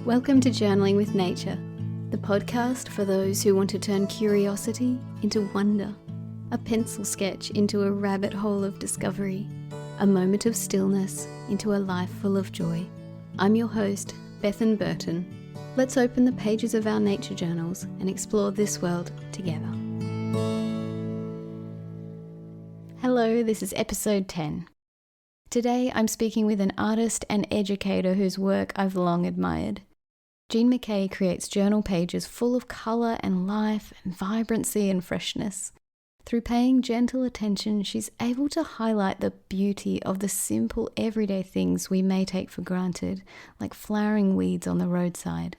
Welcome to Journaling with Nature, the podcast for those who want to turn curiosity into wonder, a pencil sketch into a rabbit hole of discovery, a moment of stillness into a life full of joy. I'm your host, Bethan Burton. Let's open the pages of our nature journals and explore this world together. Hello, this is episode 10. Today I'm speaking with an artist and educator whose work I've long admired. Mackay creates journal pages full of colour and life and vibrancy and freshness. Through paying gentle attention, she's able to highlight the beauty of the simple everyday things we may take for granted, like flowering weeds on the roadside.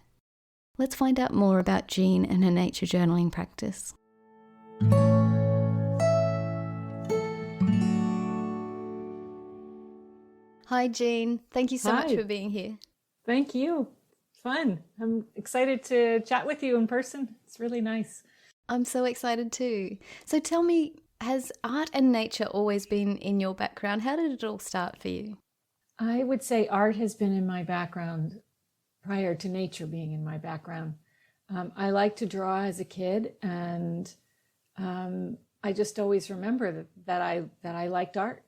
Let's find out more about Jean and her nature journaling practice. Hi Jean, thank you so much for being here. Thank you. Fun. I'm excited to chat with you in person. It's really nice. I'm so excited too. So tell me, has art and nature always been in your background? How did it all start for you? I would say art has been in my background prior to nature being in my background. I liked to draw as a kid, and I just always remember that I liked art.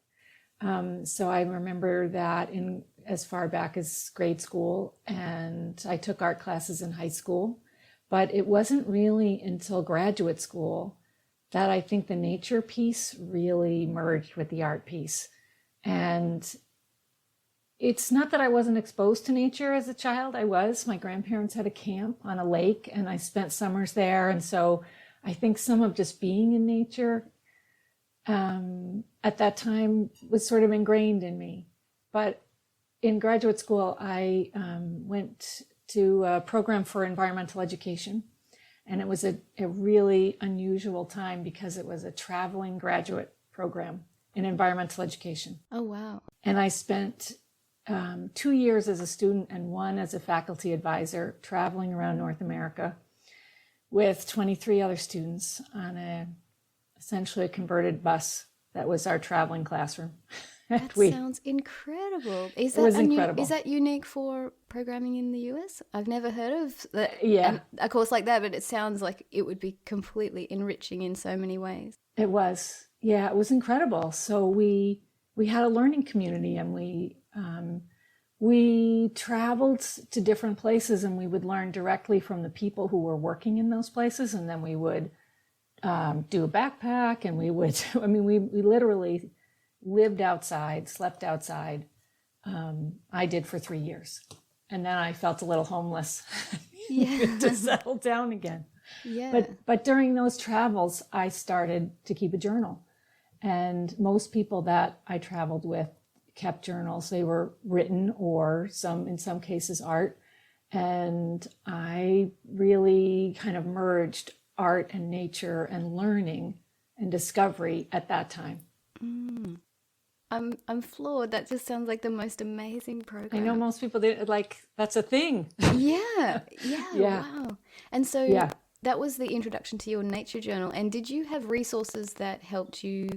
So I remember that in as far back as grade school, and I took art classes in high school, but it wasn't really until graduate school that I think the nature piece really merged with the art piece. And it's not that I wasn't exposed to nature as a child. I was. My grandparents had a camp on a lake, and I spent summers there. And so I think some of just being in nature at that time was sort of ingrained in me. But in graduate school, I went to a program for environmental education, and it was a really unusual time because it was a traveling graduate program in environmental education. Oh, wow. And I spent 2 years as a student and 1 as a faculty advisor traveling around North America with 23 other students on essentially a converted bus that was our traveling classroom. That sounds incredible. Is that unique for programming in the US? I've never heard of a course like that, but it sounds like it would be completely enriching in so many ways. It was. Yeah, it was incredible. So we had a learning community, and we traveled to different places, and we would learn directly from the people who were working in those places, and then we would do a backpack, and we literally lived outside, slept outside. I did for 3 years. And then I felt a little homeless. To settle down again. Yeah. But during those travels, I started to keep a journal. And most people that I traveled with kept journals. They were written or in some cases art. And I really kind of merged art and nature and learning and discovery at that time. Mm. I'm floored. That just sounds like the most amazing program. I know most people that's a thing. Yeah. Wow. And so that was the introduction to your nature journal. And did you have resources that helped you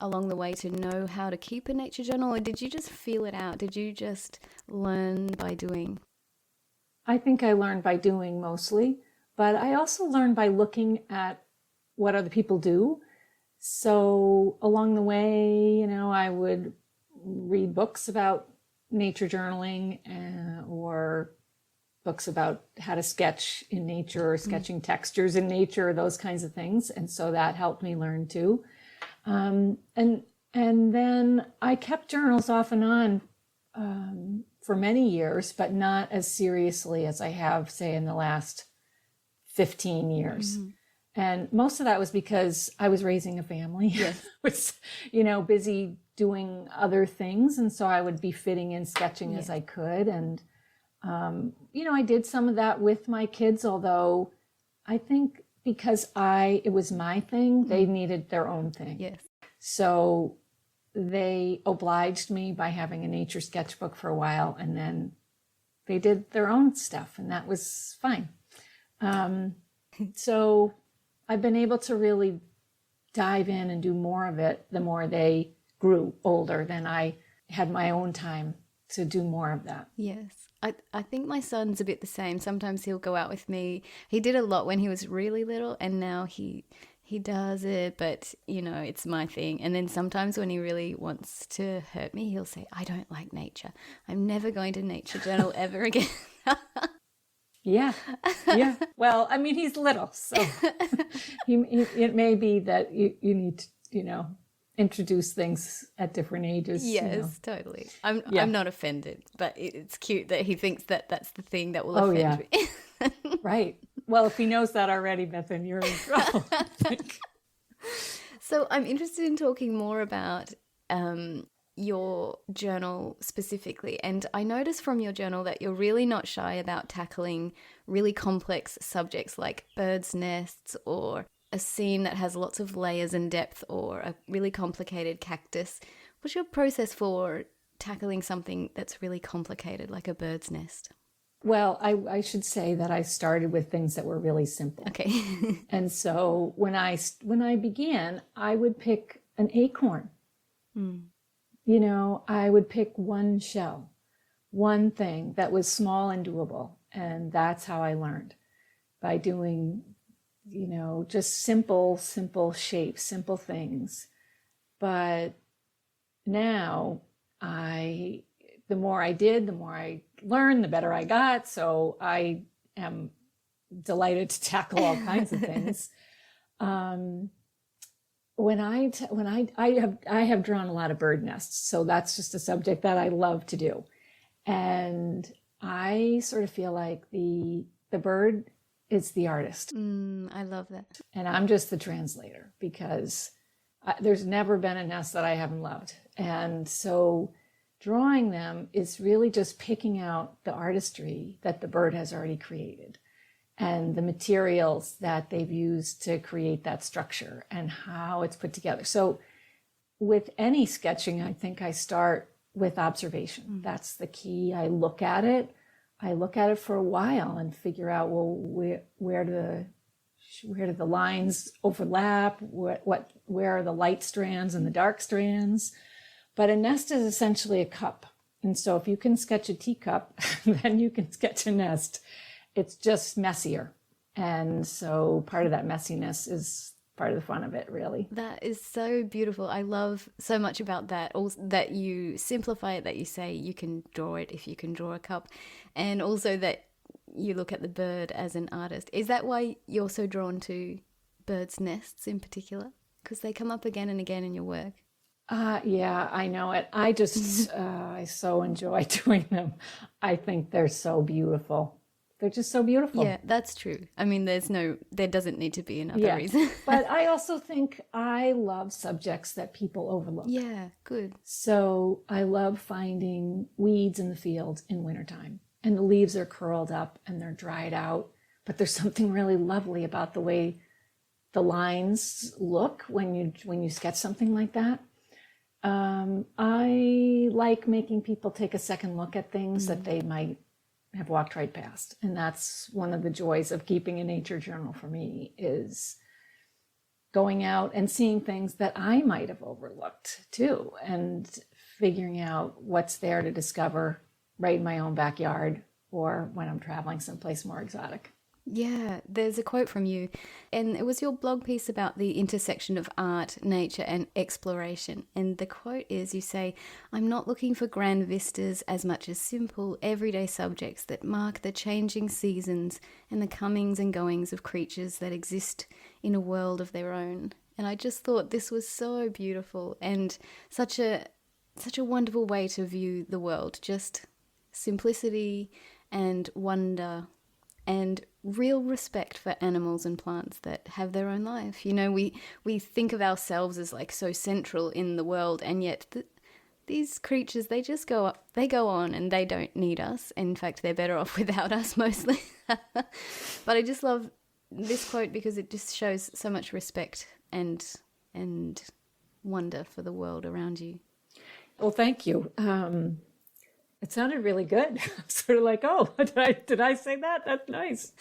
along the way to know how to keep a nature journal, or did you just feel it out? Did you just learn by doing? I think I learned by doing mostly, but I also learned by looking at what other people do. So along the way, I would read books about nature journaling or books about how to sketch in nature or sketching textures in nature, those kinds of things. And so that helped me learn too. And then I kept journals off and on for many years, but not as seriously as I have, say, in the last 15 years. Mm-hmm. And most of that was because I was raising a family. Yes. was, busy doing other things. And so I would be fitting in sketching as I could. And, I did some of that with my kids, although I think because it was my thing, they needed their own thing. Yes. So they obliged me by having a nature sketchbook for a while, and then they did their own stuff, and that was fine. So I've been able to really dive in and do more of it the more they grew older than I had my own time to do more of that. Yes. I think my son's a bit the same. Sometimes he'll go out with me. He did a lot when he was really little, and now he does it, but it's my thing. And then sometimes when he really wants to hurt me, he'll say, I don't like nature. I'm never going to nature journal ever again. Yeah. Well, I mean, he's little, so it may be that you need to, introduce things at different ages. Yes, totally. I'm not offended, but it's cute that he thinks that that's the thing that will offend me. Right. Well, if he knows that already, Beth, then you're in trouble, I think. So I'm interested in talking more about your journal specifically. And I noticed from your journal that you're really not shy about tackling really complex subjects like birds' nests or a scene that has lots of layers and depth or a really complicated cactus. What's your process for tackling something that's really complicated like a bird's nest? Well, I should say that I started with things that were really simple. Okay. And so when I began, I would pick an acorn. I would pick one shell, one thing that was small and doable. And that's how I learned, by doing, just simple shapes, simple things. But now the more I did, the more I learned, the better I got. So I am delighted to tackle all kinds of things. When I have drawn a lot of bird nests, so that's just a subject that I love to do. And I sort of feel like the bird is the artist. I love that. And I'm just the translator, because there's never been a nest that I haven't loved. And so drawing them is really just picking out the artistry that the bird has already created and the materials that they've used to create that structure and how it's put together. So with any sketching, I think I start with observation. That's the key. I look at it for a while and figure out, well, where do the lines overlap? Where are the light strands and the dark strands? But a nest is essentially a cup. And so if you can sketch a teacup, then you can sketch a nest. It's just messier. And so part of that messiness is part of the fun of it, really. That is so beautiful. I love so much about that. Also, that you simplify it, that you say you can draw it if you can draw a cup. And also that you look at the bird as an artist. Is that why you're so drawn to birds' nests in particular? Because they come up again and again in your work. Yeah, I know it. I just, I so enjoy doing them. I think they're so beautiful. They're just so beautiful. Yeah, that's true. I mean, there doesn't need to be another reason. But I also think I love subjects that people overlook. Yeah, good. So I love finding weeds in the field in wintertime, and the leaves are curled up and they're dried out. But there's something really lovely about the way the lines look when you sketch something like that. I like making people take a second look at things that they might have walked right past. And that's one of the joys of keeping a nature journal for me, is going out and seeing things that I might have overlooked too, and figuring out what's there to discover right in my own backyard or when I'm traveling someplace more exotic. Yeah, there's a quote from you, and it was your blog piece about the intersection of art, nature, and exploration. And the quote is, you say, "I'm not looking for grand vistas as much as simple, everyday subjects that mark the changing seasons and the comings and goings of creatures that exist in a world of their own." And I just thought this was so beautiful and such a wonderful way to view the world. Just simplicity and wonder and real respect for animals and plants that have their own life. You know, we think of ourselves as like so central in the world, and yet these creatures, they just go on and they don't need us. In fact, they're better off without us mostly. But I just love this quote because it just shows so much respect and wonder for the world around you. Well, thank you. It sounded really good. Sort of like, oh, did I say that? That's nice.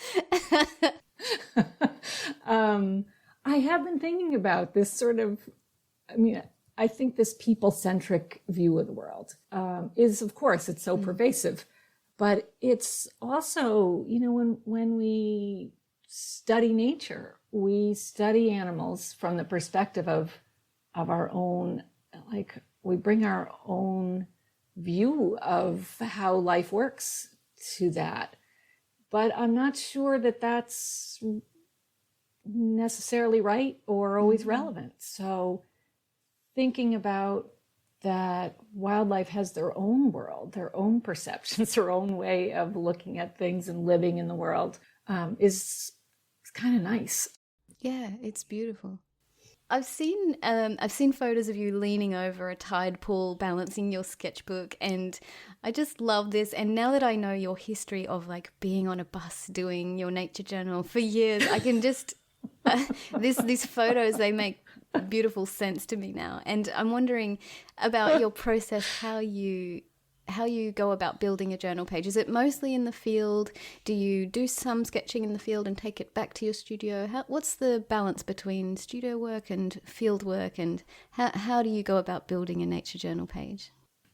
I have been thinking about this sort of, I mean, I think this people-centric view of the world is, of course, it's so pervasive, but it's also, when we study nature, we study animals from the perspective of our own, like we bring our own view of how life works to that. But I'm not sure that that's necessarily right or always relevant. So thinking about that wildlife has their own world, their own perceptions, their own way of looking at things and living in the world is kind of nice. Yeah, it's beautiful. I've seen photos of you leaning over a tide pool, balancing your sketchbook, and I just love this. And now that I know your history of like being on a bus doing your nature journal for years, I can just these photos, they make beautiful sense to me now. And I'm wondering about your process, how you go about building a journal page. Is it mostly in the field? Do you do some sketching in the field and take it back to your studio? What's the balance between studio work and field work, and how do you go about building a nature journal page?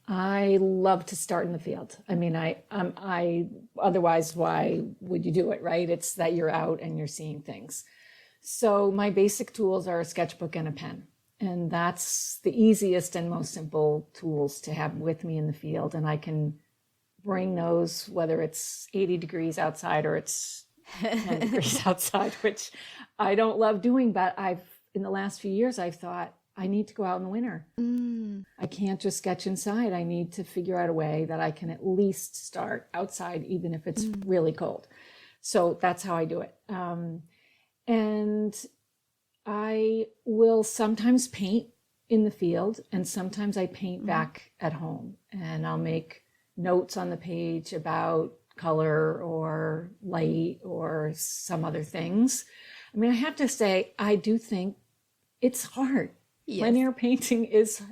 I love to start in the field. I mean, I otherwise, why would you do it, right? It's that you're out and you're seeing things. So my basic tools are a sketchbook and a pen. And that's the easiest and most simple tools to have with me in the field. And I can bring those, whether it's 80 degrees outside or it's 10 degrees outside, which I don't love doing. But in the last few years, I've thought, I need to go out in the winter. I can't just sketch inside. I need to figure out a way that I can at least start outside, even if it's really cold. So that's how I do it. And I will sometimes paint in the field, and sometimes I paint back at home, and I'll make notes on the page about color or light or some other things. I mean, I have to say, I do think it's hard. Yes. Linear painting is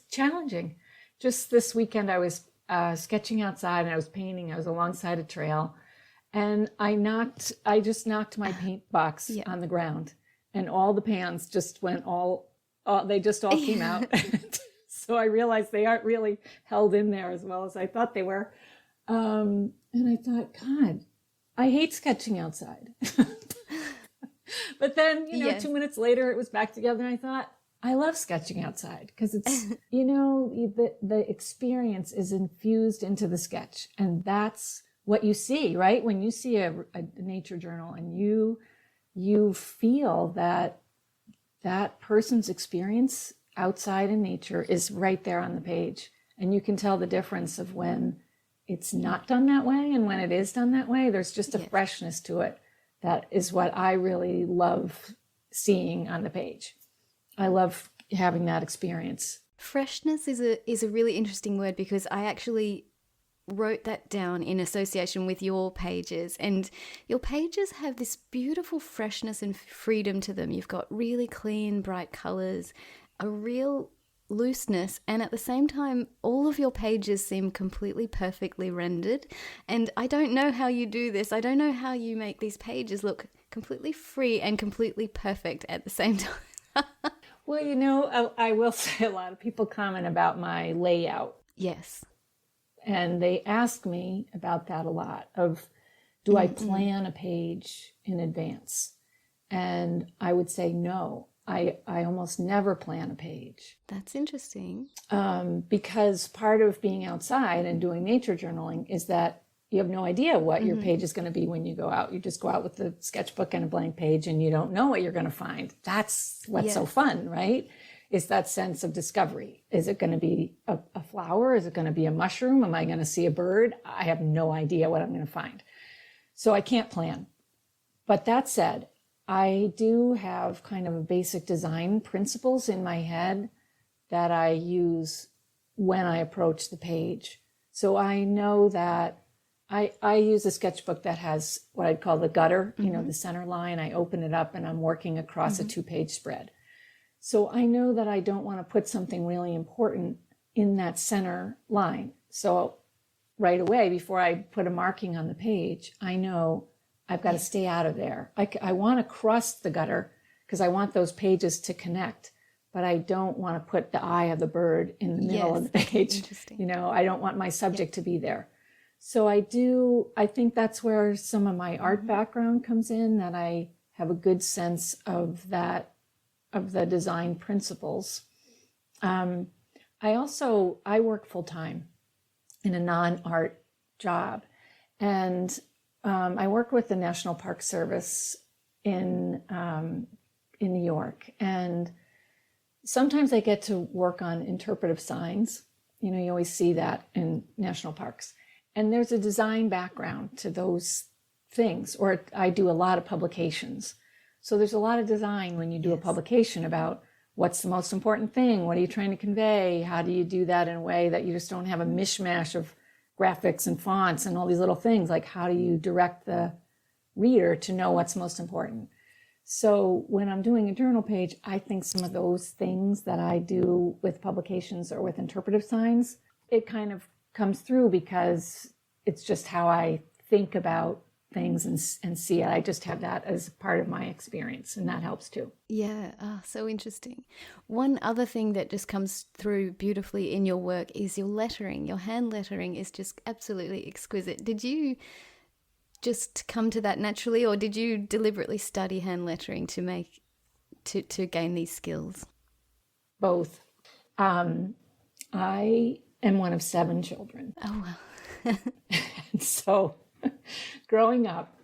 challenging. Just this weekend, I was sketching outside and I was painting. I was alongside a trail, and I just knocked my paint box on the ground. And all the pans just went they just all came out. So I realized they aren't really held in there as well as I thought they were. And I thought, God, I hate sketching outside. But then, 2 minutes later, it was back together. And I thought, I love sketching outside because it's, the experience is infused into the sketch. And that's what you see, right? When you see a nature journal and you feel that person's experience outside in nature is right there on the page. And you can tell the difference of when it's not done that way and when it is done that way. There's just a freshness to it. That is what I really love seeing on the page. I love having that experience. Freshness is a really interesting word, because I actually wrote that down in association with your pages, and your pages have this beautiful freshness and freedom to them. You've got really clean, bright colors, a real looseness, and at the same time, all of your pages seem completely perfectly rendered. And I don't know how you do this. I don't know how you make these pages look completely free and completely perfect at the same time. Well, I will say a lot of people comment about my layout. Yes. And they ask me about that a lot of, do I plan a page in advance? And I would say no. I almost never plan a page. That's interesting. Because part of being outside and doing nature journaling is that you have no idea what your page is going to be when you go out. You just go out with the sketchbook and a blank page and you don't know what you're going to find. That's what's so fun, right? Is that sense of discovery. Is it going to be a flower? Is it going to be a mushroom? Am I going to see a bird? I have no idea what I'm going to find. So I can't plan. But that said, I do have kind of a basic design principles in my head that I use when I approach the page. So I know that I use a sketchbook that has what I'd call the gutter, the center line. I open it up and I'm working across a 2-page spread. So I know that I don't want to put something really important in that center line. So right away, before I put a marking on the page, I know I've got to stay out of there. I want to cross the gutter because I want those pages to connect. but I don't want to put the eye of the bird in the middle of the page. Interesting. I don't want my subject to be there. So I think that's where some of my art background comes in, that I have a good sense of that, of the design principles. I work full time in a non-art job, and I work with the National Park Service in New York, and sometimes I get to work on interpretive signs. You always see that in national parks, and there's a design background to those things. Or I do a lot of publications, so there's a lot of design when you do a publication about what's the most important thing, what are you trying to convey, how do you do that in a way that you just don't have a mishmash of graphics and fonts and all these little things. Like, how do you direct the reader to know what's most important? So when I'm doing a journal page, I think some of those things that I do with publications or with interpretive signs, it kind of comes through because it's just how I think about things and see it. I just have that as part of my experience, and that helps too. Yeah, so interesting. One other thing that just comes through beautifully in your work is your lettering. Your hand lettering is just absolutely exquisite. Did you just come to that naturally, or did you deliberately study hand lettering to gain these skills? Both. I am one of 7 children. Oh, wow. And so growing up,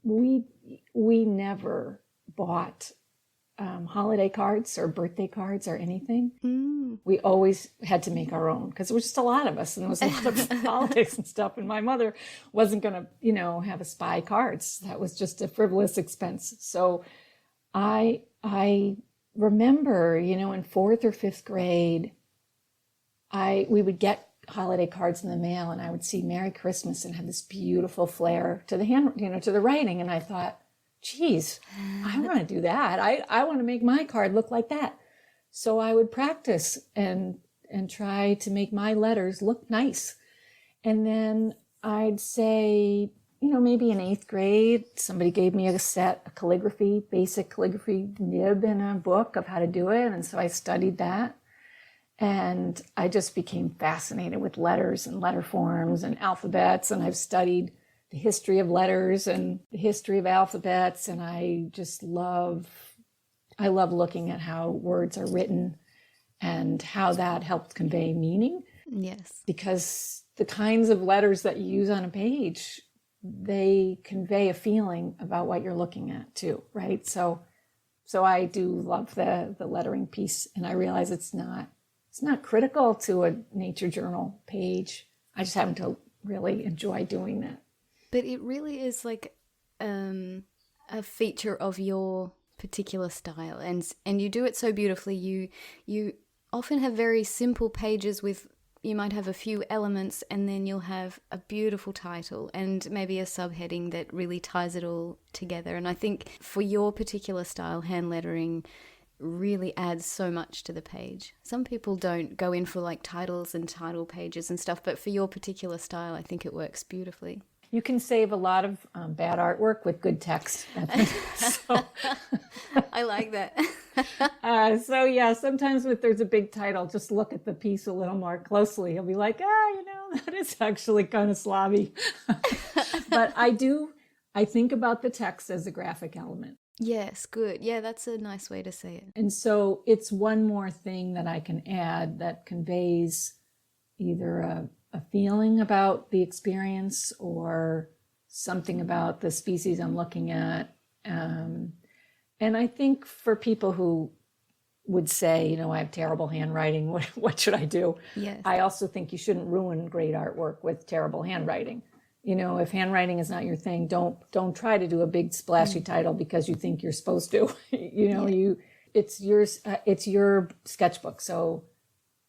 we never bought holiday cards or birthday cards or anything. We always had to make our own because there was just a lot of us, and there was a lot of holidays and stuff. And my mother wasn't going to, have us buy cards. That was just a frivolous expense. So I remember, in 4th or 5th grade, we would get holiday cards in the mail, and I would see Merry Christmas and have this beautiful flair to the hand, to the writing. And I thought, geez, I want to do that. I want to make my card look like that. So I would practice and try to make my letters look nice. And then I'd say, maybe in 8th grade, somebody gave me a basic calligraphy nib in a book of how to do it. And so I studied that. And I just became fascinated with letters and letter forms and alphabets. And I've studied the history of letters and the history of alphabets. And I love looking at how words are written and how that helps convey meaning. Yes. Because the kinds of letters that you use on a page, they convey a feeling about what you're looking at too, right? So I do love the lettering piece, and I realize it's not critical to a nature journal page. I just happen to really enjoy doing that. But it really is like a feature of your particular style, and you do it so beautifully. You often have very simple pages with, you might have a few elements, and then you'll have a beautiful title and maybe a subheading that really ties it all together. And I think for your particular style, hand lettering really adds so much to the page. Some people don't go in for like titles and title pages and stuff, but for your particular style, I think it works beautifully. You can save a lot of bad artwork with good text. I like that. Sometimes if there's a big title, just look at the piece a little more closely. You'll be like, that is actually kind of slobby. But I think about the text as a graphic element. Yes, good. Yeah, that's a nice way to say it. And so it's one more thing that I can add that conveys either a feeling about the experience or something about the species I'm looking at. And I think for people who would say, I have terrible handwriting, what should I do? Yes. I also think you shouldn't ruin great artwork with terrible handwriting. If handwriting is not your thing, don't try to do a big splashy title because you think you're supposed to. It's your sketchbook, so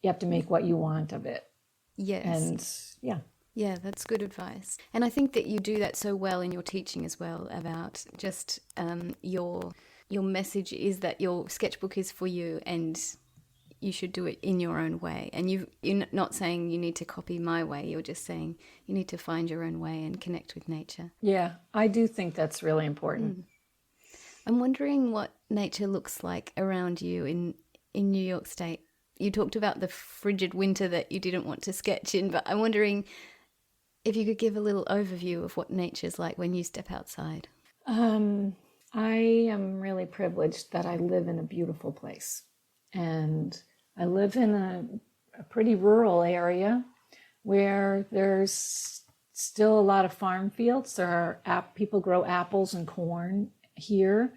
you have to make what you want of it. Yes. And yeah, that's good advice. And I think that you do that so well in your teaching as well, about just your message is that your sketchbook is for you and you should do it in your own way. And you're not saying you need to copy my way. You're just saying you need to find your own way and connect with nature. Yeah, I do think that's really important. I'm wondering what nature looks like around you in New York State. You talked about the frigid winter that you didn't want to sketch in, but I'm wondering if you could give a little overview of what nature's like when you step outside. I am really privileged that I live in a beautiful place. And I live in a pretty rural area where there's still a lot of farm fields. There are people grow apples and corn here.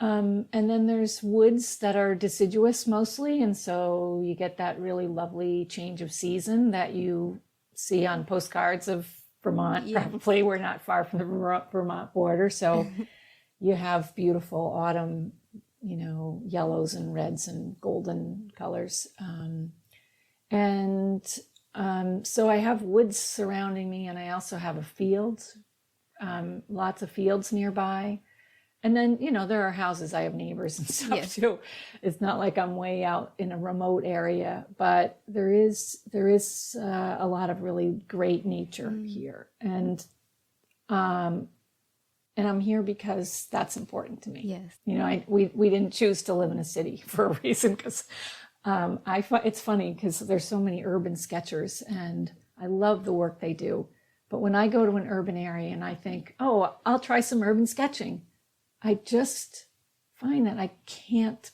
And then there's woods that are deciduous mostly. And so you get that really lovely change of season that you see on postcards of Vermont. Yeah. Probably we're not far from the Vermont border. So you have beautiful autumn, yellows and reds and golden colors. So I have woods surrounding me, and I also have a field, lots of fields nearby. And then, there are houses. I have neighbors and stuff too. It's not like I'm way out in a remote area, but there is a lot of really great nature here. And I'm here because that's important to me. Yes. We didn't choose to live in a city for a reason, because it's funny because there's so many urban sketchers and I love the work they do. But when I go to an urban area and I think, oh, I'll try some urban sketching, I just find that I can't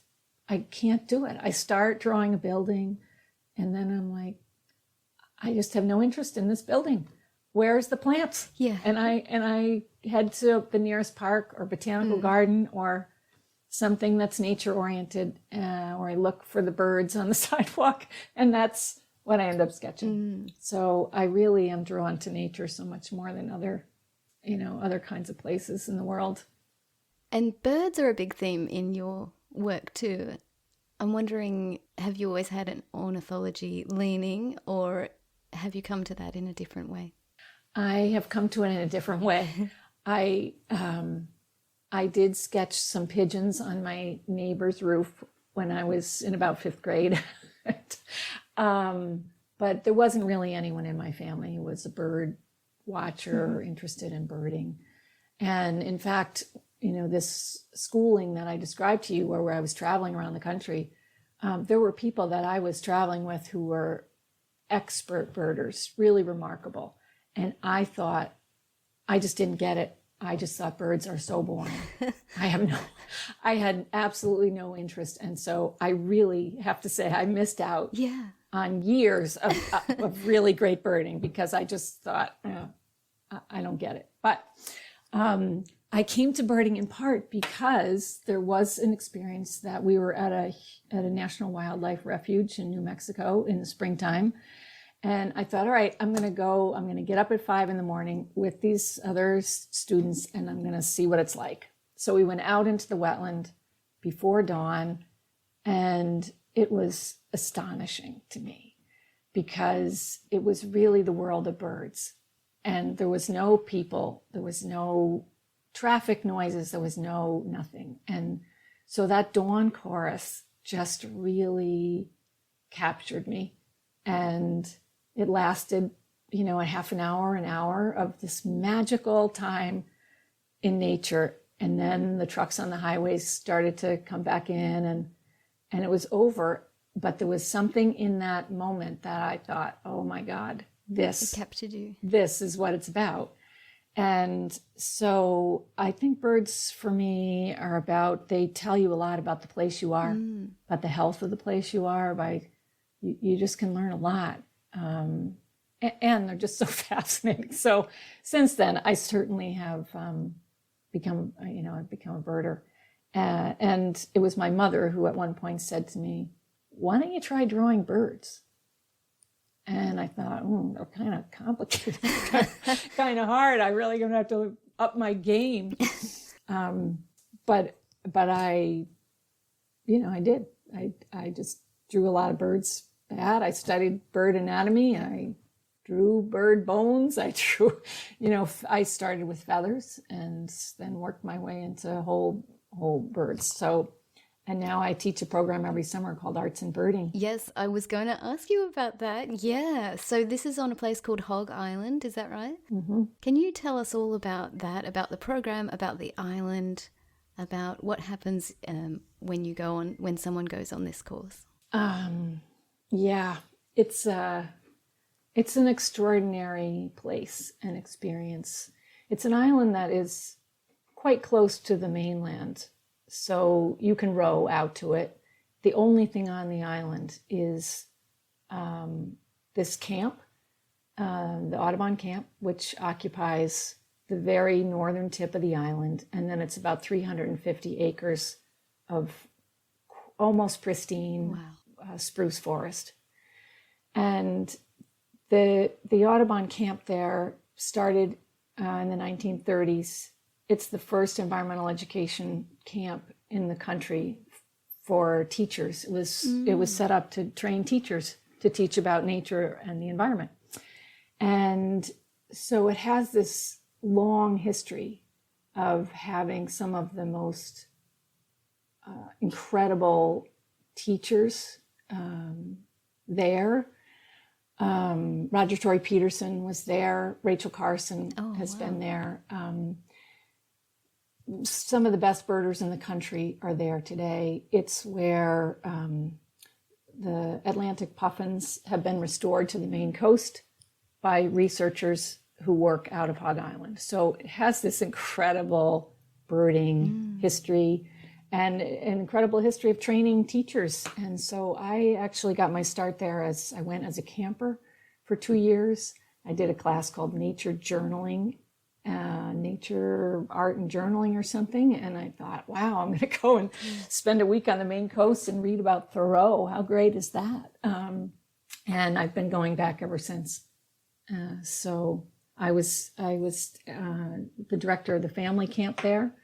do it. I start drawing a building and then I'm like, I just have no interest in this building. Where's the plants? Yeah. And I head to the nearest park or botanical garden or something that's nature oriented, or I look for the birds on the sidewalk, and that's what I end up sketching. So I really am drawn to nature so much more than other kinds of places in the world. And birds are a big theme in your work too. I'm wondering, have you always had an ornithology leaning, or have you come to that in a different way? I have come to it in a different way. I did sketch some pigeons on my neighbor's roof when I was in about 5th grade. But there wasn't really anyone in my family who was a bird watcher or interested in birding. And in fact, this schooling that I described to you, where I was traveling around the country, there were people that I was traveling with who were expert birders, really remarkable. And I thought, I just didn't get it. I just thought birds are so boring. I had absolutely no interest. And so I really have to say I missed out on years of really great birding, because I just thought, I don't get it. But I came to birding in part because there was an experience that we were at a national wildlife refuge in New Mexico in the springtime. And I thought, all right, I'm going to get up at 5 a.m. with these other students, and I'm going to see what it's like. So we went out into the wetland before dawn, and it was astonishing to me because it was really the world of birds. And there was no people, there was no traffic noises, there was nothing. And so that dawn chorus just really captured me. And it lasted, a half an hour of this magical time in nature. And then the trucks on the highways started to come back in, and it was over. But there was something in that moment that I thought, oh my God, It captured you. This is what it's about. And so I think birds for me they tell you a lot about the place you are, about the health of the place you are. You just can learn a lot. And they're just so fascinating. So since then, I certainly have become a birder. And it was my mother who at one point said to me, why don't you try drawing birds? And I thought, they're kind of complicated, kind of hard. I really going to have to up my game. But I did. I just drew a lot of birds. I studied bird anatomy. I drew bird bones. I started with feathers and then worked my way into whole birds. And now I teach a program every summer called Arts in Birding. Yes, I was going to ask you about that. Yeah. So this is on a place called Hog Island. Is that right? Mm-hmm. Can you tell us all about that, about the program, about the island? about what happens when someone goes on this course? Yeah, it's an extraordinary place and experience. It's an island that is quite close to the mainland, so you can row out to it. The only thing on the island is this camp, the Audubon camp, which occupies the very northern tip of the island, and then it's about 350 acres of almost pristine spruce forest. And the Audubon camp there started in the 1930s. It's the first environmental education camp in the country for teachers. It was set up to train teachers to teach about nature and the environment. And so it has this long history of having some of the most incredible teachers there. Roger Torrey Peterson was there. Rachel Carson has been there. Some of the best birders in the country are there today. It's where the Atlantic puffins have been restored to the Maine coast by researchers who work out of Hog Island. So it has this incredible birding history and an incredible history of training teachers. And so I actually got my start there as I went as a camper for 2 years. I did a class called Nature Journaling, Nature Art and Journaling or something. And I thought, wow, I'm going to go and spend a week on the Maine coast and read about Thoreau. How great is that? And I've been going back ever since. So I was the director of the family camp there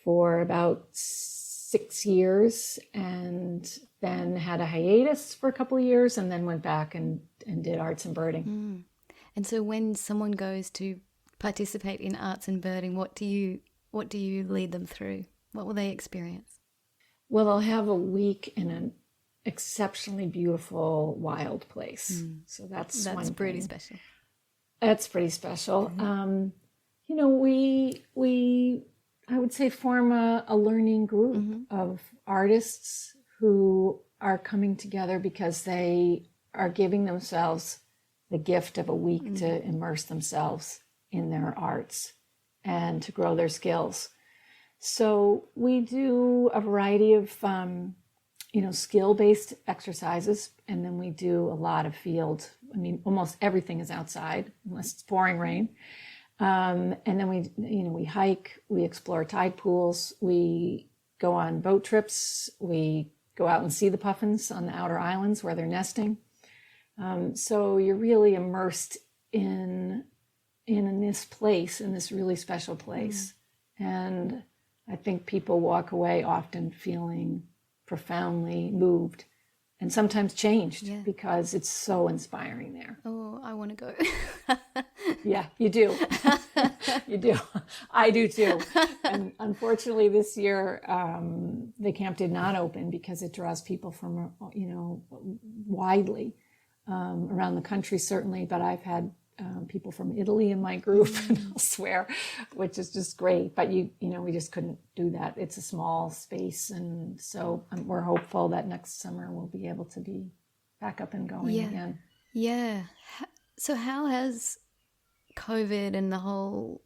for about 6 years, and then had a hiatus for a couple of years, and then went back and did arts and birding. And so when someone goes to participate in arts and birding, what do you lead them through? What will they experience? Well, they'll have a week in an exceptionally beautiful wild place. So that's pretty special. That's pretty special. We I would say form a learning group of artists who are coming together because they are giving themselves the gift of a week to immerse themselves in their arts and to grow their skills. So we do a variety of skill-based exercises, and then we do a lot of field. I mean, almost everything is outside unless it's pouring rain. And then we hike, we explore tide pools, we go on boat trips, we go out and see the puffins on the outer islands where they're nesting. So you're really immersed in this place, in this really special place. And I think people walk away often feeling profoundly moved and sometimes changed because it's so inspiring there. Oh, I want to go. Yeah, you do. You do. I do too. And unfortunately this year, the camp did not open because it draws people from, widely around the country, certainly. But I've had people from Italy in my group and elsewhere, which is just great. But we just couldn't do that. It's a small space. And so we're hopeful that next summer we'll be able to be back up and going again. Yeah. So how has COVID and the whole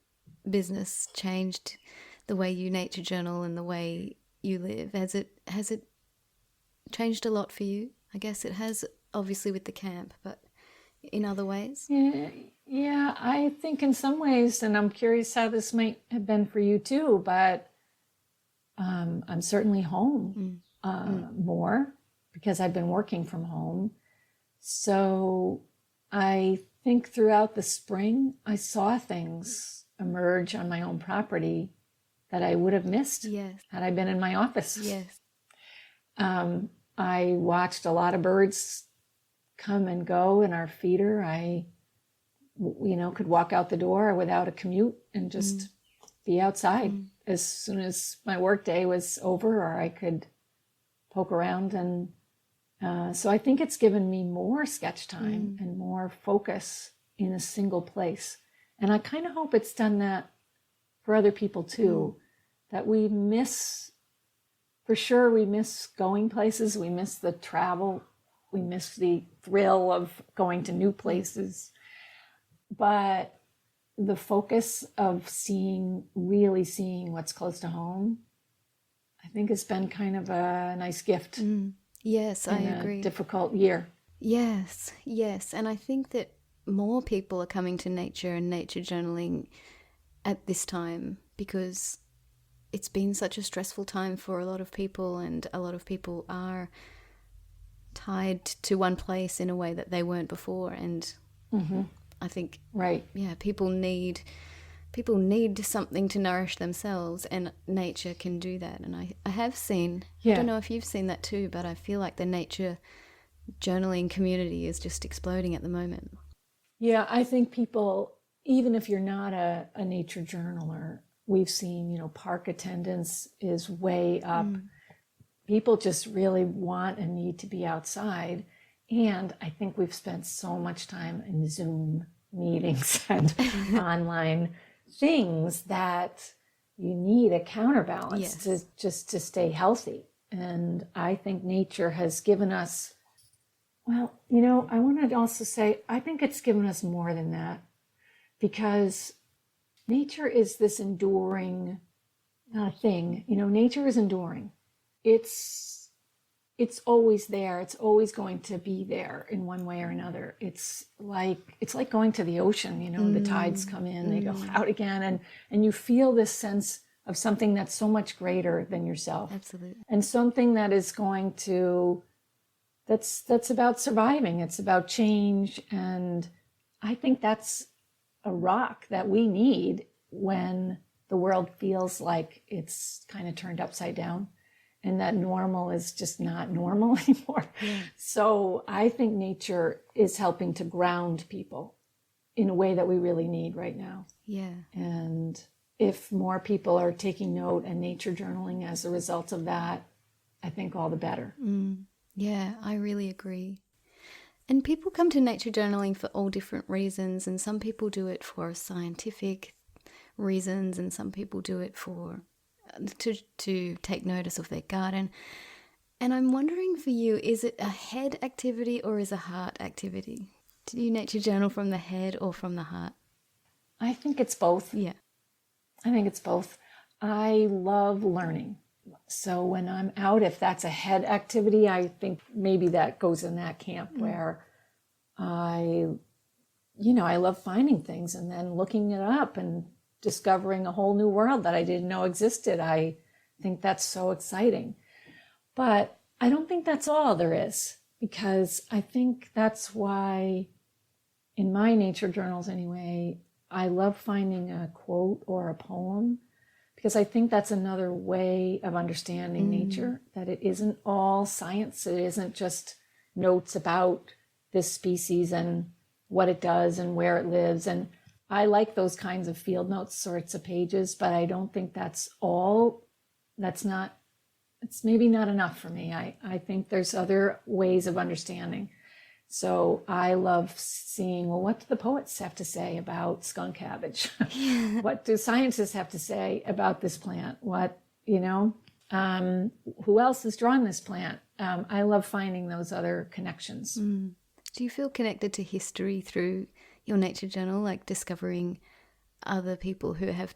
business changed the way you nature journal and the way you live? Has it changed a lot for you? I guess it has, obviously, with the camp, but in other ways? Yeah, I think in some ways, and I'm curious how this might have been for you too, but I'm certainly home more because I've been working from home. So I think throughout the spring, I saw things emerge on my own property that I would have missed had I been in my office. Yes. I watched a lot of birds come and go in our feeder. I, could walk out the door without a commute and just be outside as soon as my work day was over, or I could poke around. And so I think it's given me more sketch time and more focus in a single place. And I kind of hope it's done that for other people too. that we miss, for sure, we miss going places, we miss the travel, we miss the thrill of going to new places. But the focus of really seeing what's close to home, I think has been kind of a nice gift. Yes, I agree. A difficult year. Yes, yes. And I think that more people are coming to nature and nature journaling at this time because it's been such a stressful time for a lot of people, and a lot of people are tied to one place in a way that they weren't before. And I think, right, yeah, people need something to nourish themselves, and nature can do that. And I have seen, I don't know if you've seen that too, but I feel like the nature journaling community is just exploding at the moment. Yeah, I think people, even if you're not a nature journaler, we've seen, park attendance is way up. People just really want and need to be outside. And I think we've spent so much time in Zoom meetings and online things that you need a counterbalance to stay healthy. And I think nature has given us, well, I want to also say, I think it's given us more than that, because nature is this enduring thing. Nature is enduring. It's always there. It's always going to be there in one way or another. It's like going to the ocean. The tides come in, they go out again, and you feel this sense of something that's so much greater than yourself. Absolutely. And something that is going to, that's about surviving. It's about change. And I think that's a rock that we need when the world feels like it's kind of turned upside down, and that normal is just not normal anymore. So I think nature is helping to ground people in a way that we really need right now. Yeah. And if more people are taking note and nature journaling as a result of that, I think all the better. Yeah, I really agree. And people come to nature journaling for all different reasons, and some people do it for scientific reasons, and some people do it for to take notice of their garden. And I'm wondering for you, is it a head activity or is a heart activity? Do you nature journal from the head or from the heart? I think it's both. Yeah. I think it's both. I love learning. So when I'm out, if that's a head activity, I think maybe that goes in that camp where I love finding things and then looking it up and discovering a whole new world that I didn't know existed. I think that's so exciting. But I don't think that's all there is, because I think that's why in my nature journals anyway, I love finding a quote or a poem, because I think that's another way of understanding nature, that it isn't all science. It isn't just notes about this species and what it does and where it lives. And I like those kinds of field notes sorts of pages, but I don't think that's all. It's maybe not enough for me. I think there's other ways of understanding. So I love seeing, well, what do the poets have to say about skunk cabbage? What do scientists have to say about this plant? Who else has drawn this plant? I love finding those other connections. Do you feel connected to history through your nature journal, like discovering other people who have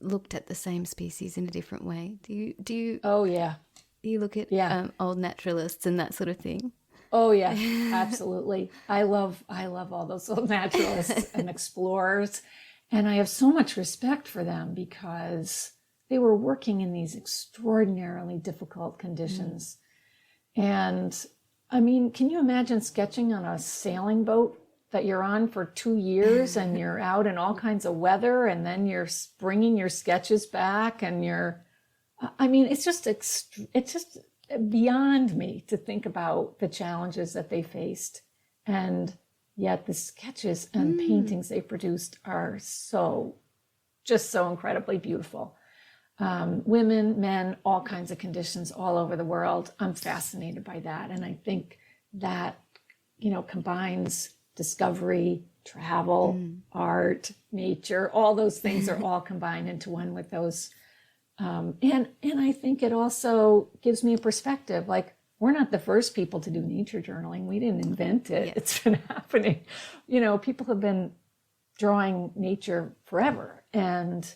looked at the same species in a different way? Do you? Oh yeah. You look at old naturalists and that sort of thing. Oh yeah, absolutely. I love all those old naturalists and explorers, and I have so much respect for them because they were working in these extraordinarily difficult conditions. And I mean, can you imagine sketching on a sailing boat that you're on for 2 years and you're out in all kinds of weather, and then you're bringing your sketches back, and it's just beyond me to think about the challenges that they faced. And yet the sketches and paintings they produced are just so incredibly beautiful. Women, men, all kinds of conditions all over the world. I'm fascinated by that. And I think that, combines discovery, travel, art, nature, all those things are all combined into one with those And I think it also gives me a perspective. Like, we're not the first people to do nature journaling. We didn't invent it. Yeah. It's been happening. People have been drawing nature forever. And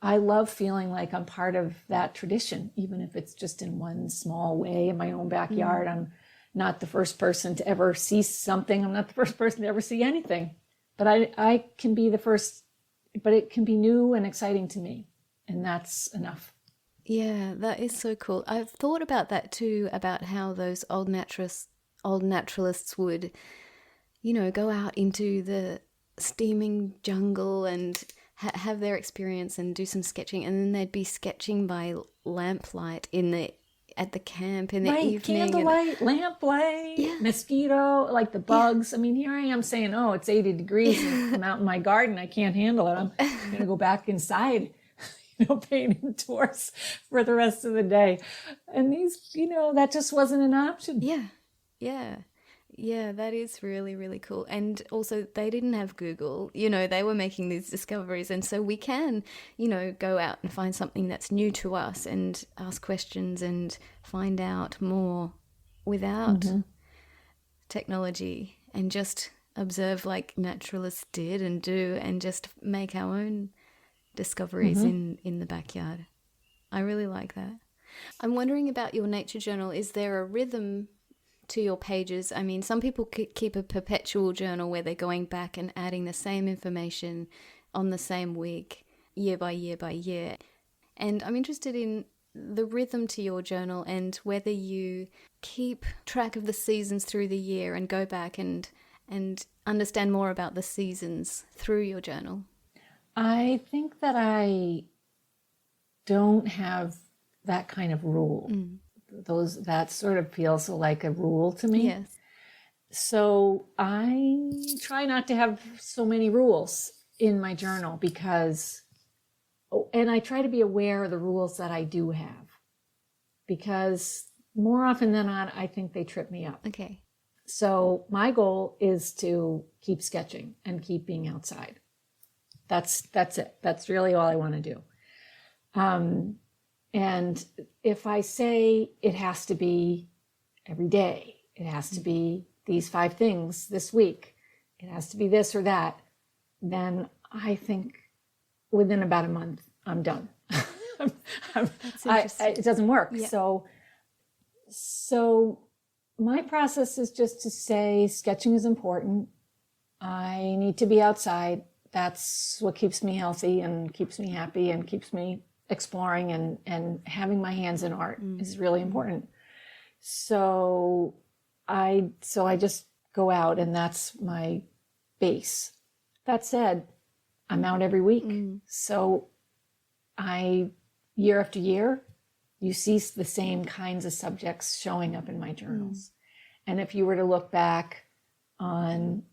I love feeling like I'm part of that tradition, even if it's just in one small way in my own backyard. I'm not the first person to ever see something. I'm not the first person to ever see anything. But I can be the first, but it can be new and exciting to me. And that's enough. Yeah, that is so cool. I've thought about that too, about how those old naturalists would, go out into the steaming jungle and have their experience and do some sketching, and then they'd be sketching by lamplight at the camp in the right, evening. Candlelight, lamplight, mosquito, like the bugs. I mean, here I am saying, oh, it's 80 degrees and I'm out in my garden. I can't handle it. I'm going to go back inside, paint indoors for the rest of the day. And these, that just wasn't an option. Yeah, that is really, really cool. And also, they didn't have Google, they were making these discoveries. And so we can, go out and find something that's new to us and ask questions and find out more without technology, and just observe like naturalists did and do, and just make our own discoveries in the backyard. I really like that. I'm wondering about your nature journal. Is there a rhythm to your pages? I mean, some people keep a perpetual journal where they're going back and adding the same information on the same week, year by year by year. And I'm interested in the rhythm to your journal, and whether you keep track of the seasons through the year and go back and understand more about the seasons through your journal. I think that I don't have that kind of rule. That sort of feels like a rule to me. Yes. So I try not to have so many rules in my journal, and I try to be aware of the rules that I do have, because more often than not, I think they trip me up. Okay. So my goal is to keep sketching and keep being outside. That's it. That's really all I want to do. And if I say it has to be every day, it has to be these 5 things this week, it has to be this or that, then I think within about a month, I'm done. That's interesting. It doesn't work. Yeah. So my process is just to say sketching is important. I need to be outside. That's what keeps me healthy and keeps me happy and keeps me exploring, and having my hands in art is really important. So I just go out, and that's my base. That said, I'm out every week. So year after year, you see the same kinds of subjects showing up in my journals. And if you were to look back on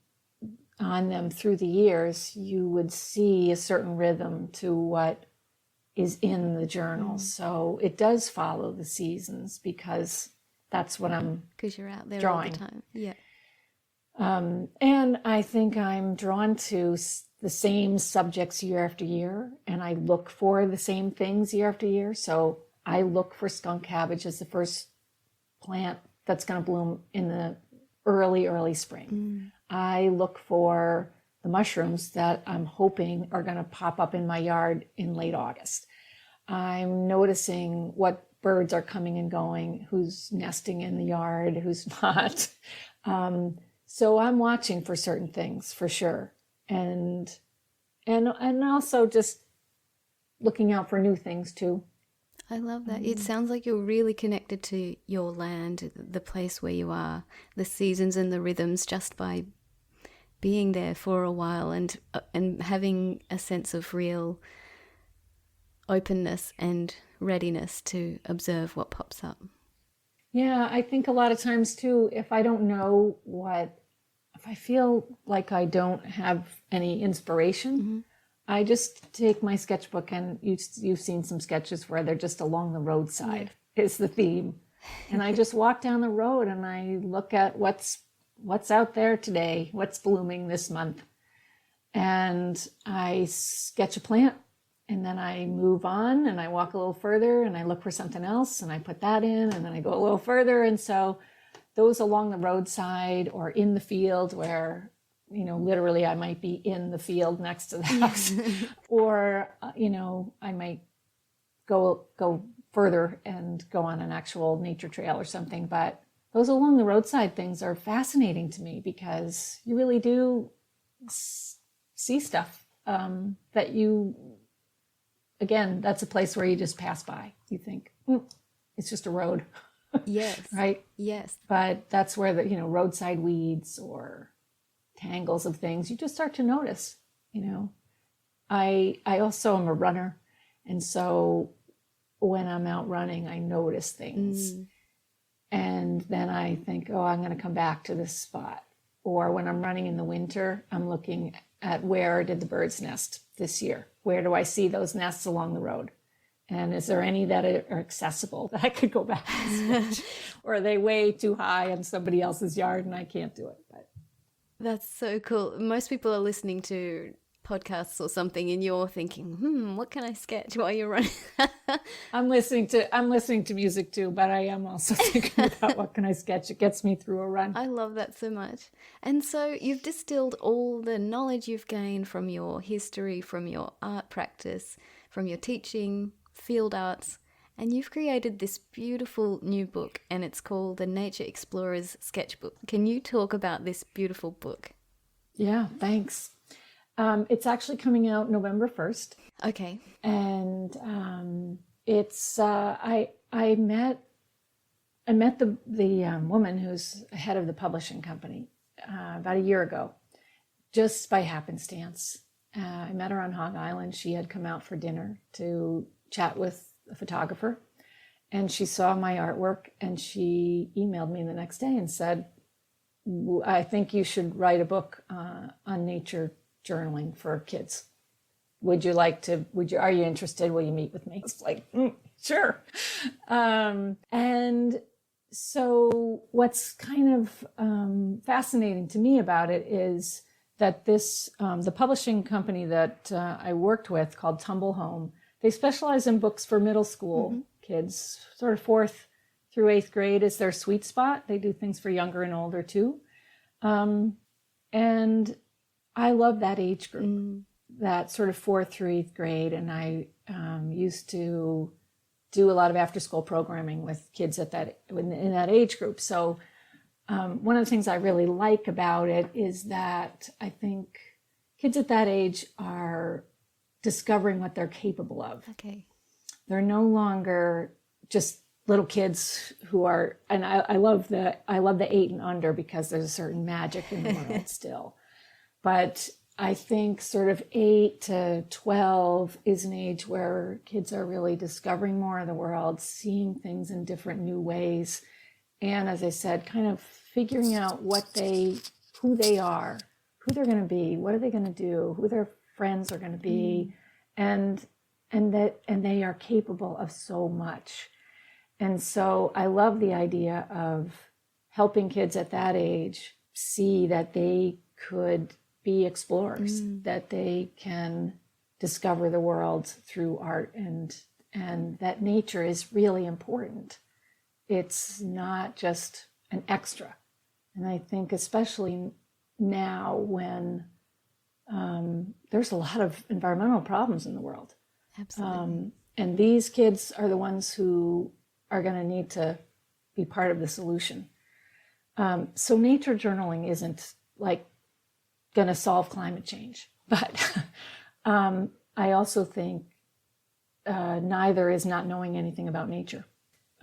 them through the years, you would see a certain rhythm to what is in the journal. So it does follow the seasons, because that's what I'm Because you're out there drawing all the time. Yeah. And I think I'm drawn to the same subjects year after year, and I look for the same things year after year. So I look for skunk cabbage as the first plant that's going to bloom in the early spring. I look for the mushrooms that I'm hoping are going to pop up in my yard in late August. I'm noticing what birds are coming and going, who's nesting in the yard, who's not. So I'm watching for certain things for sure. And also just looking out for new things too. I love that. It sounds like you're really connected to your land, the place where you are, the seasons and the rhythms, just by being there for a while and having a sense of real openness and readiness to observe what pops up. Yeah, I think a lot of times too, if I feel like I don't have any inspiration, I just take my sketchbook, and you've seen some sketches where they're just along the roadside is the theme. And I just walk down the road and I look at what's out there today, what's blooming this month. And I sketch a plant, and then I move on and I walk a little further and I look for something else and I put that in, and then I go a little further. And so those along the roadside or in the field where, literally I might be in the field next to the house, or, I might go further and go on an actual nature trail or something. But those along the roadside things are fascinating to me because you really do see stuff that again, that's a place where you just pass by. You think, it's just a road. Yes. Right? Yes. But that's where the, roadside weeds or tangles of things, you just start to notice, I also am a runner. And so when I'm out running, I notice things. And then I think, I'm going to come back to this spot. Or when I'm running in the winter, I'm looking at where did the birds nest this year? Where do I see those nests along the road? And is there any that are accessible that I could go back and sketch? Or are they way too high in somebody else's yard and I can't do it? But that's so cool. Most people are listening to podcasts or something and you're thinking, what can I sketch while you're running? I'm listening to music too, but I am also thinking about what can I sketch. It gets me through a run. I love that so much. And so you've distilled all the knowledge you've gained from your history, from your art practice, from your teaching, field arts, and you've created this beautiful new book, and it's called The Nature Explorer's Sketchbook. Can you talk about this beautiful book? Yeah, thanks. It's actually coming out November 1st. Okay. And it's I met the woman who's head of the publishing company about a year ago, just by happenstance. I met her on Hog Island. She had come out for dinner to chat with a photographer, and she saw my artwork, and she emailed me the next day and said, I think you should write a book on nature journaling for kids. Are you interested? Will you meet with me? It's like, sure. And so what's kind of fascinating to me about it is that the publishing company that I worked with, called Tumble Home, they specialize in books for middle school kids, sort of 4th through 8th grade is their sweet spot. They do things for younger and older too. And I love that age group, that sort of 4th through 8th grade. And I used to do a lot of after school programming with kids in that age group. So one of the things I really like about it is that I think kids at that age are discovering what they're capable of. Okay. They're no longer just little kids who are, and I love the 8 and under because there's a certain magic in the world still. But I think sort of 8 to 12 is an age where kids are really discovering more of the world, seeing things in different new ways. And as I said, kind of figuring out who they are, who they're going to be, what are they going to do, who their friends are going to be, and they are capable of so much. And so I love the idea of helping kids at that age see that they could be explorers, that they can discover the world through art, and that nature is really important. It's not just an extra. And I think especially now when there's a lot of environmental problems in the world. Absolutely. And these kids are the ones who are going to need to be part of the solution. So nature journaling isn't like going to solve climate change, but I also think neither is not knowing anything about nature.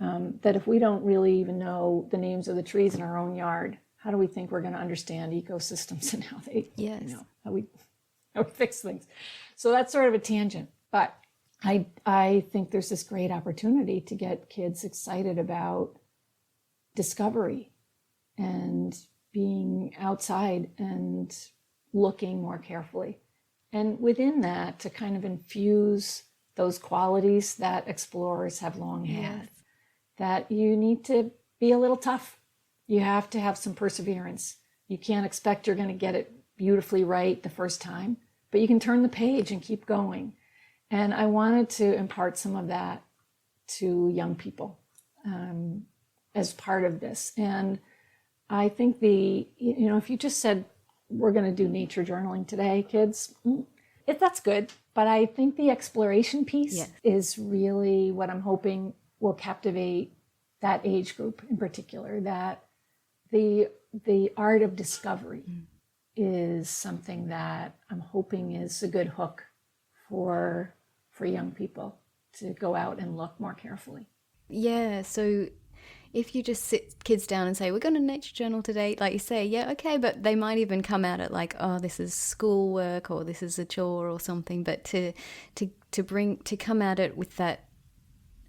That if we don't really even know the names of the trees in our own yard, how do we think we're going to understand ecosystems and how they, how we fix things? So that's sort of a tangent, but I think there's this great opportunity to get kids excited about discovery and being outside and looking more carefully. And within that, to kind of infuse those qualities that explorers have long had, that you need to be a little tough. You have to have some perseverance. You can't expect you're going to get it beautifully right the first time, but you can turn the page and keep going. And I wanted to impart some of that to young people as part of this. And I think if you just said, we're going to do nature journaling today, kids, that's good. But I think the exploration piece is really what I'm hoping will captivate that age group in particular, that the art of discovery is something that I'm hoping is a good hook for young people to go out and look more carefully. Yeah, so if you just sit kids down and say, we're going to nature journal today, like you say, yeah, okay, but they might even come at it like, oh, this is schoolwork or this is a chore or something, but to come at it with that,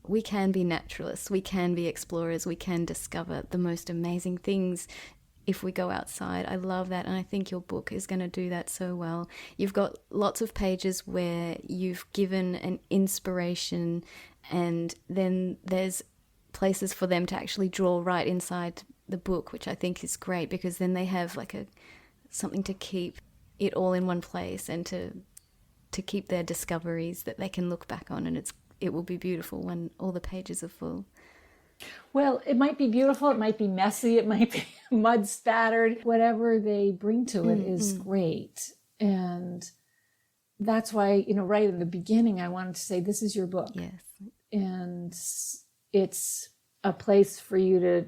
we can be naturalists, we can be explorers, we can discover the most amazing things if we go outside. I love that, and I think your book is going to do that so well. You've got lots of pages where you've given an inspiration, and then there's places for them to actually draw right inside the book, which I think is great, because then they have like something to keep it all in one place, and to keep their discoveries that they can look back on, and it will be beautiful when all the pages are full. Well, it might be beautiful, it might be messy, it might be mud spattered. Whatever they bring to it is great. And that's why, right in the beginning, I wanted to say, this is your book. Yes. And it's a place for you to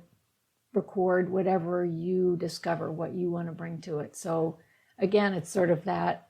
record whatever you discover, what you want to bring to it. So again, it's sort of that,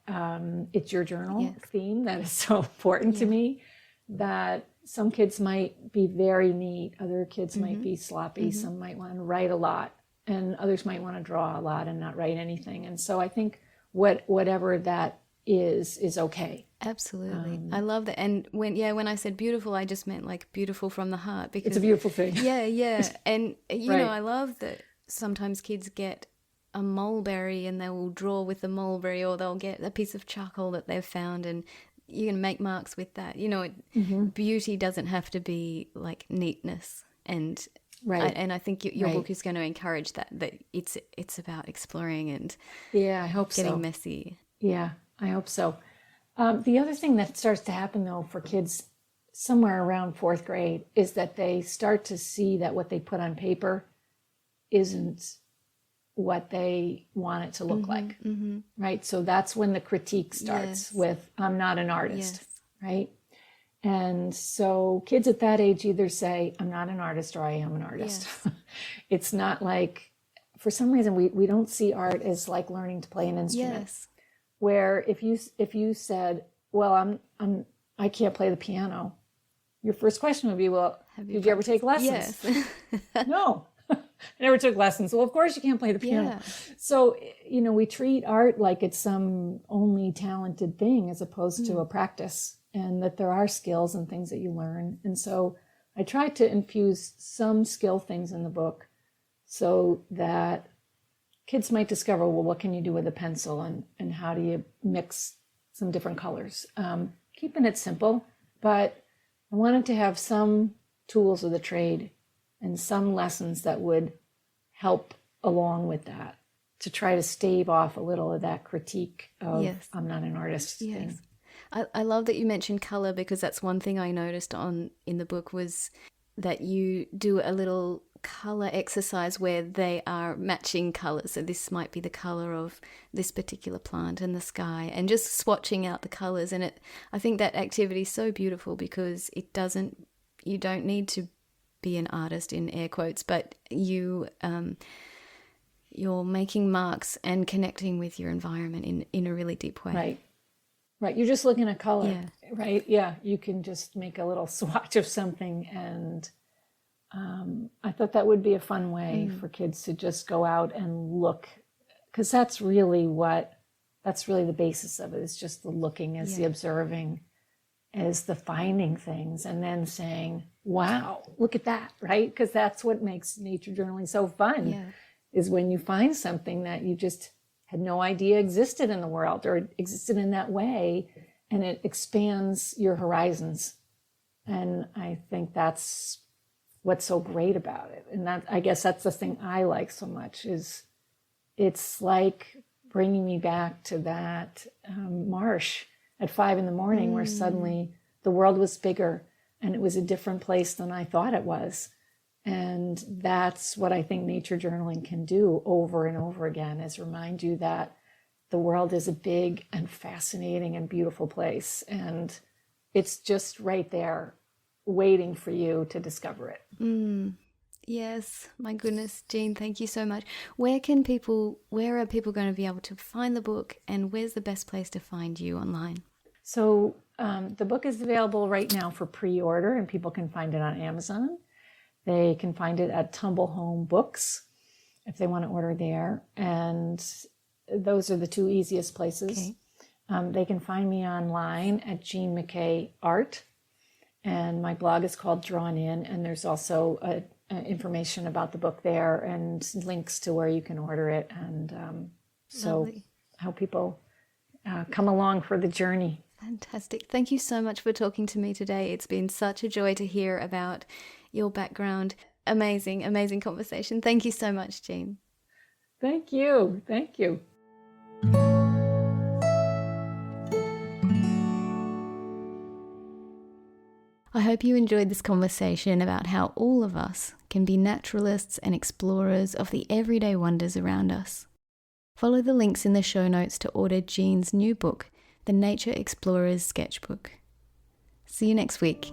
it's your journal theme that is so important to me, that some kids might be very neat, other kids might be sloppy, some might want to write a lot, and others might want to draw a lot and not write anything. And so I think whatever that is okay. Absolutely. I love that. And when I said beautiful, I just meant like beautiful from the heart, because it's a beautiful thing. Yeah. And you Right. know, I love that sometimes kids get a mulberry and they will draw with the mulberry, or they'll get a piece of charcoal that they've found, and you can make marks with that. Beauty doesn't have to be like neatness, and I think your book is going to encourage that it's about exploring and I hope getting messy. Yeah, I hope so. The other thing that starts to happen though for kids somewhere around 4th grade is that they start to see that what they put on paper isn't what they want it to look like, right? So that's when the critique starts with, I'm not an artist, right? And so kids at that age either say, I'm not an artist, or I am an artist. Yes. It's not like, for some reason, we don't see art as like learning to play an instrument. Yes. Where if you said, well, I can't play the piano, your first question would be, well, did you ever take lessons? Yes. No. I never took lessons. Well, of course you can't play the piano. Yeah. So, we treat art like it's some only talented thing as opposed to a practice, and that there are skills and things that you learn. And so I tried to infuse some skill things in the book so that kids might discover, well, what can you do with a pencil, and how do you mix some different colors? Keeping it simple, but I wanted to have some tools of the trade and some lessons that would help along with that, to try to stave off a little of that critique of I'm not an artist thing. I love that you mentioned color, because that's one thing I noticed in the book, was that you do a little color exercise where they are matching colors. So this might be the color of this particular plant and the sky, and just swatching out the colors. And I think that activity is so beautiful, because you don't need to be an artist in air quotes, but you're making marks and connecting with your environment in a really deep way. Right. You're just looking at color, right? Yeah. You can just make a little swatch of something. And I thought that would be a fun way for kids to just go out and look, because that's really the basis of it, is just the looking, as the observing, as the finding things, and then saying, wow, look at that, right? Because that's what makes nature journaling so fun, is when you find something that you just had no idea existed in the world, or existed in that way, and it expands your horizons. And I think that's what's so great about it. And I guess that's the thing I like so much, is it's like bringing me back to that marsh at 5 in the morning where suddenly the world was bigger and it was a different place than I thought it was. And that's what I think nature journaling can do over and over again, is remind you that the world is a big and fascinating and beautiful place. And it's just right there waiting for you to discover it. Yes, my goodness, Jean, thank you so much. Where are people going to be able to find the book, and where's the best place to find you online? So the book is available right now for pre-order, and people can find it on Amazon. They can find it at Tumble Home Books if they want to order there. And those are the two easiest places. Okay. They can find me online at Jean Mackay Art. And my blog is called Drawn In. And there's also information about the book there and links to where you can order it. And so how people come along for the journey. Fantastic. Thank you so much for talking to me today. It's been such a joy to hear about your background. Amazing, amazing conversation. Thank you so much, Jean. Thank you. Thank you. I hope you enjoyed this conversation about how all of us can be naturalists and explorers of the everyday wonders around us. Follow the links in the show notes to order Jean's new book, The Nature Explorer's Sketchbook. See you next week.